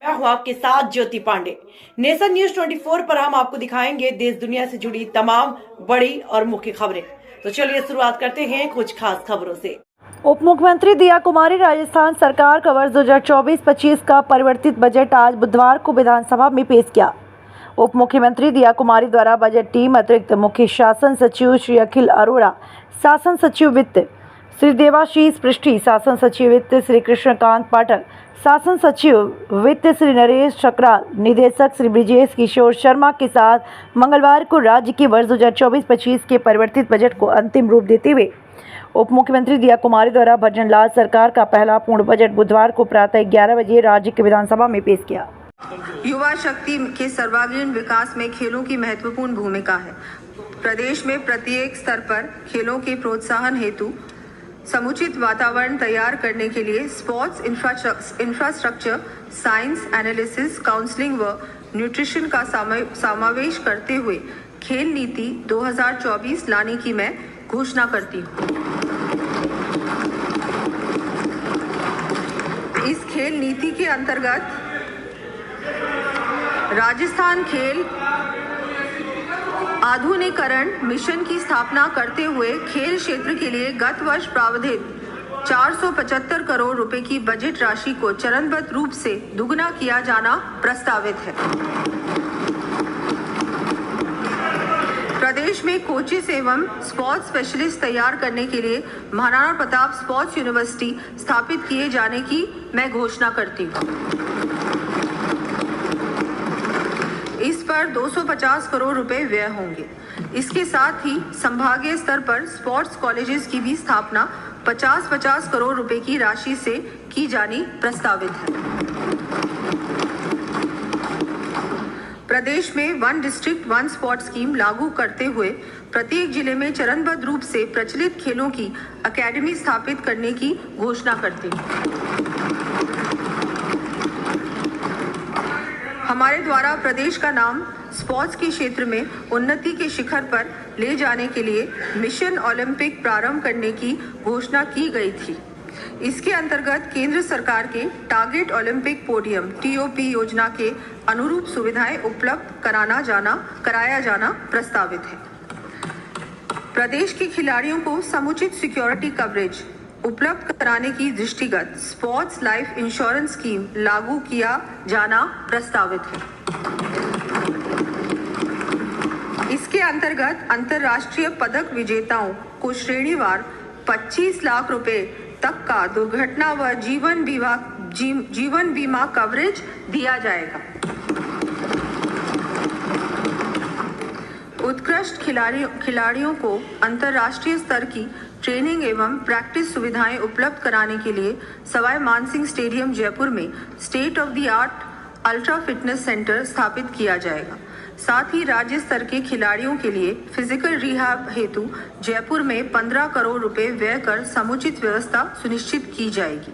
हूं आपके साथ ज्योति पांडे। नेशन न्यूज 24 पर हम आपको दिखाएंगे देश दुनिया से जुड़ी तमाम बड़ी और मुख्य खबरें। तो चलिए शुरुआत करते हैं कुछ खास खबरों से। उप मुख्यमंत्री दिया कुमारी राजस्थान सरकार का वर्ष 2024-25 का परिवर्तित बजट आज बुधवार को विधानसभा में पेश किया। उप मुख्यमंत्री दिया कुमारी द्वारा बजट टीम अतिरिक्त मुख्य शासन सचिव श्री अखिल अरोड़ा, शासन सचिव वित्त श्री देवाशीष पृष्ठी, शासन सचिव वित्त श्री कृष्णकांत पाठक, शासन सचिव वित्त श्री नरेश सकराल, निदेशक श्री ब्रिजेश किशोर शर्मा के साथ मंगलवार को राज्य के वर्ष 2024-25 के परिवर्तित बजट को अंतिम रूप देते हुए उप मुख्यमंत्री दिया कुमारी द्वारा भजनलाल सरकार का पहला पूर्ण बजट बुधवार को प्रातः 11 बजे राज्य के विधानसभा में पेश किया। युवा शक्ति के सर्वांगीण विकास में खेलों की महत्वपूर्ण भूमिका है। प्रदेश में प्रत्येक स्तर पर खेलों के प्रोत्साहन हेतु समुचित वातावरण तैयार करने के लिए sports infrastructure, science analysis, counselling व न्यूट्रिशन का समावेश करते हुए खेल नीति 2024 लाने की मैं घोषणा करती हूँ। इस खेल नीति के अंतर्गत राजस्थान खेल आधुनिकीकरण मिशन की स्थापना करते हुए खेल क्षेत्र के लिए गत वर्ष प्रावधानित 475 करोड़ रुपए की बजट राशि को चरणबद्ध रूप से दुगना किया जाना प्रस्तावित है। प्रदेश में कोचेस एवं स्पोर्ट्स स्पेशलिस्ट तैयार करने के लिए महाराणा प्रताप स्पोर्ट्स यूनिवर्सिटी स्थापित किए जाने की मैं घोषणा करती हूँ। इस पर 250 करोड़ रुपए व्यय होंगे। इसके साथ ही संभागीय स्तर पर स्पोर्ट्स कॉलेजेस की भी स्थापना 50-50 करोड़ रुपए की राशि से की जानी प्रस्तावित है। प्रदेश में one district one sport scheme लागू करते हुए प्रत्येक जिले में चरणबद्ध रूप से प्रचलित खेलों की अकेडमी स्थापित करने की घोषणा करती हूँ। हमारे द्वारा प्रदेश का नाम स्पोर्ट्स के क्षेत्र में उन्नति के शिखर पर ले जाने के लिए मिशन ओलंपिक प्रारंभ करने की घोषणा की गई थी। इसके अंतर्गत केंद्र सरकार के टारगेट ओलंपिक पोडियम (TOP) योजना के अनुरूप सुविधाएं उपलब्ध कराया जाना प्रस्तावित है। प्रदेश के खिलाड़ियों को समुचित सिक्योरिटी कवरेज उपलब्ध कराने की दृष्टिगत स्पोर्ट्स लाइफ इंश्योरेंस स्कीम लागू किया जाना प्रस्तावित है। इसके अंतर्गत अंतर्राष्ट्रीय पदक विजेताओं को श्रेणीवार 25 लाख रुपए तक का दुर्घटना व जीवन बीमा कवरेज दिया जाएगा। उत्कृष्ट खिलाड़ियों को अंतर्राष्ट्रीय स्तर की ट्रेनिंग एवं प्रैक्टिस सुविधाएं उपलब्ध कराने के लिए सवाई मानसिंह स्टेडियम जयपुर में state of the art ultra fitness centre स्थापित किया जाएगा। साथ ही राज्य स्तर के खिलाड़ियों के लिए फिजिकल रिहैब हेतु जयपुर में 15 करोड़ रुपए व्यय कर समुचित व्यवस्था सुनिश्चित की जाएगी।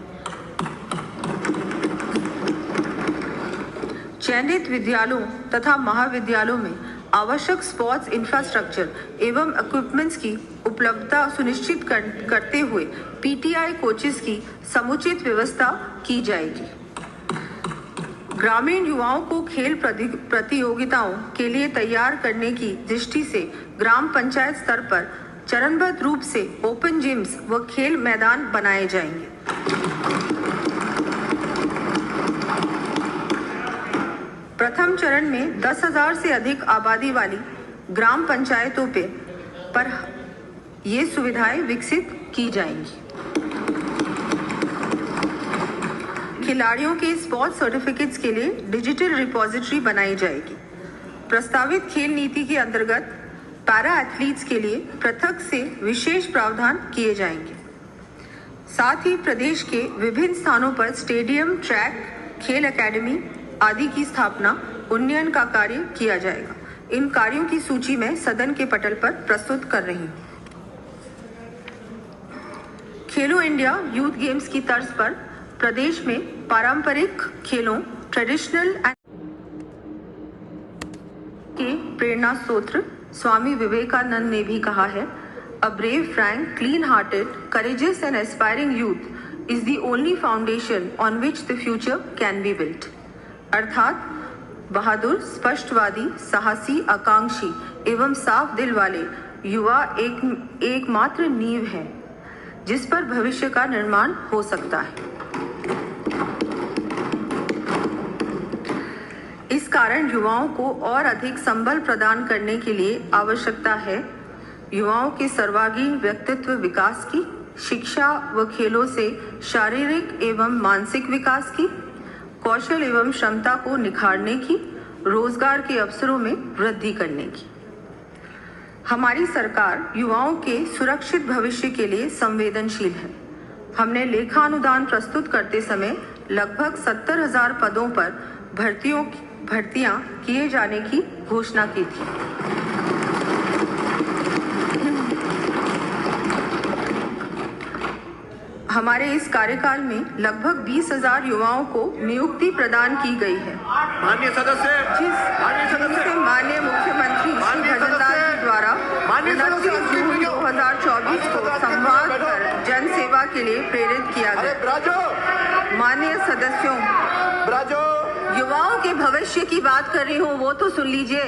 चयनित विद्यालयों तथा महाविद्यालयों में आवश्यक स्पोर्ट्स इंफ्रास्ट्रक्चर एवं इक्विपमेंट्स की उपलब्धता सुनिश्चित करते हुए PTI कोचेस की समुचित व्यवस्था की जाएगी। ग्रामीण युवाओं को खेल प्रतियोगिताओं के लिए तैयार करने की दृष्टि से ग्राम पंचायत स्तर पर चरणबद्ध रूप से ओपन जिम्स व खेल मैदान बनाए जाएंगे। प्रथम चरण में 10,000 से अधिक आबादी वाली ग्राम पंचायतों पर ये सुविधाएं विकसित की जाएंगी। खिलाड़ियों के स्पोर्ट्स सर्टिफिकेट्स के लिए डिजिटल रिपॉजिटरी बनाई जाएगी। प्रस्तावित खेल नीति के अंतर्गत पैरा एथलीट्स के लिए पृथक से विशेष प्रावधान किए जाएंगे। साथ ही प्रदेश के विभिन्न स्थानों पर स्टेडियम, ट्रैक, खेल अकेडमी आदि की स्थापना, उन्नयन का कार्य किया जाएगा। इन कार्यों की सूची मैं सदन के पटल पर प्रस्तुत कर रही हूँ। खेलो इंडिया यूथ गेम्स की तर्ज पर प्रदेश में पारंपरिक खेलों ट्रेडिशनल के प्रेरणा स्रोत स्वामी विवेकानंद ने भी कहा है, a brave, Frank, clean hearted, courageous and aspiring youth is the only foundation on which the future can be built. अर्थात बहादुर, स्पष्टवादी, साहसी, आकांक्षी एवं साफ दिल वाले युवा एकमात्र नींव है जिस पर भविष्य का निर्माण हो सकता है। इस कारण युवाओं को और अधिक संबल प्रदान करने के लिए आवश्यकता है युवाओं के सर्वांगीण व्यक्तित्व विकास की, शिक्षा व खेलों से शारीरिक एवं मानसिक विकास की, कौशल एवं क्षमता को निखारने की, रोजगार के अवसरों में वृद्धि करने की। हमारी सरकार युवाओं के सुरक्षित भविष्य के लिए संवेदनशील है। हमने लेखानुदान प्रस्तुत करते समय लगभग 70,000 पदों पर भर्तियां किए जाने की घोषणा की थी। हमारे इस कार्यकाल में लगभग 20,000 युवाओं को नियुक्ति प्रदान की गई है। माननीय सदस्य माननीय मुख्यमंत्री श्री भजनलाल जी द्वारा 29 जून 2024 को संवाद कर जन सेवा के लिए प्रेरित किया गया। माननीय सदस्यों, युवाओं के भविष्य की बात कर रही हूँ, वो तो सुन लीजिए।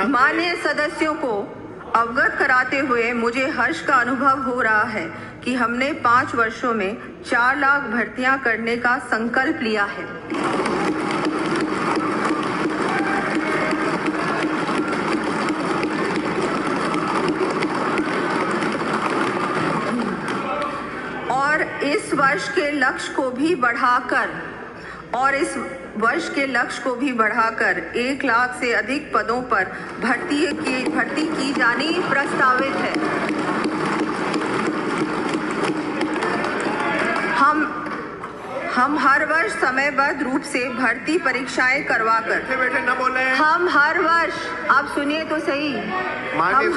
माननीय सदस्यों को अवगत कराते हुए मुझे हर्ष का अनुभव हो रहा है कि हमने 5 वर्षों में 4 लाख भर्तियां करने का संकल्प लिया है। और इस वर्ष के लक्ष्य को भी बढ़ाकर 1 लाख से अधिक पदों पर भर्ती की जानी प्रस्तावित है। हम हर वर्ष समयबद्ध रूप से भर्ती परीक्षाएं करवाकर हम हर वर्ष, आप सुनिए तो सही, हम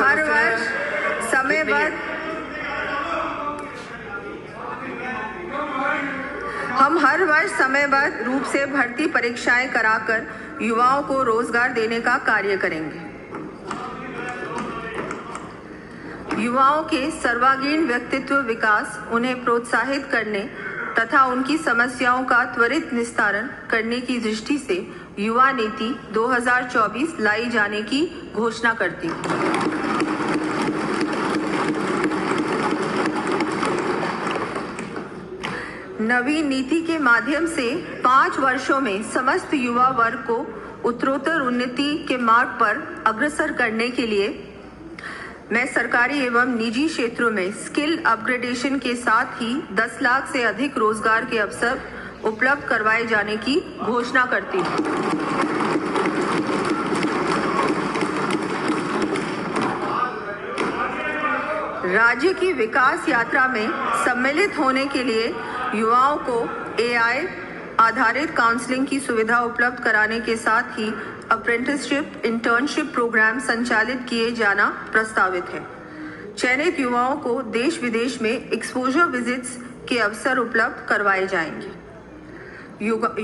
हर वर्ष समयबद्ध रूप से भर्ती परीक्षाएं कराकर युवाओं को रोजगार देने का कार्य करेंगे। युवाओं के सर्वांगीण व्यक्तित्व विकास, उन्हें प्रोत्साहित करने तथा उनकी समस्याओं का त्वरित निस्तारण करने की दृष्टि से युवा नीति 2024 लाई जाने की घोषणा करती हूँ। नवी नीति के माध्यम से 5 वर्षों में समस्त युवा वर्ग को उत्तरोत्तर उन्नति के मार्ग पर अग्रसर करने के लिए मैं सरकारी एवं निजी क्षेत्रों में स्किल अपग्रेडेशन के साथ ही 10 लाख से अधिक रोजगार के अवसर उपलब्ध करवाए जाने की घोषणा करती हूँ। राज्य की विकास यात्रा में सम्मिलित होने के लिए युवाओं को AI आधारित काउंसलिंग की सुविधा उपलब्ध कराने के साथ ही अप्रेंटिसशिप, इंटर्नशिप प्रोग्राम संचालित किए जाना प्रस्तावित है। चयनित युवाओं को देश विदेश में एक्सपोजर विजिट्स के अवसर उपलब्ध करवाए जाएंगे।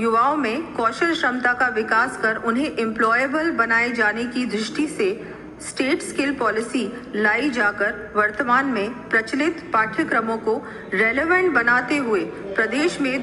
युवाओं में कौशल क्षमता का विकास कर उन्हें एम्प्लॉयबल बनाए जाने की दृष्टि से स्टेट स्किल पॉलिसी लाई जाकर वर्तमान में प्रचलित पाठ्यक्रमों को रेलेवेंट बनाते हुए प्रदेश में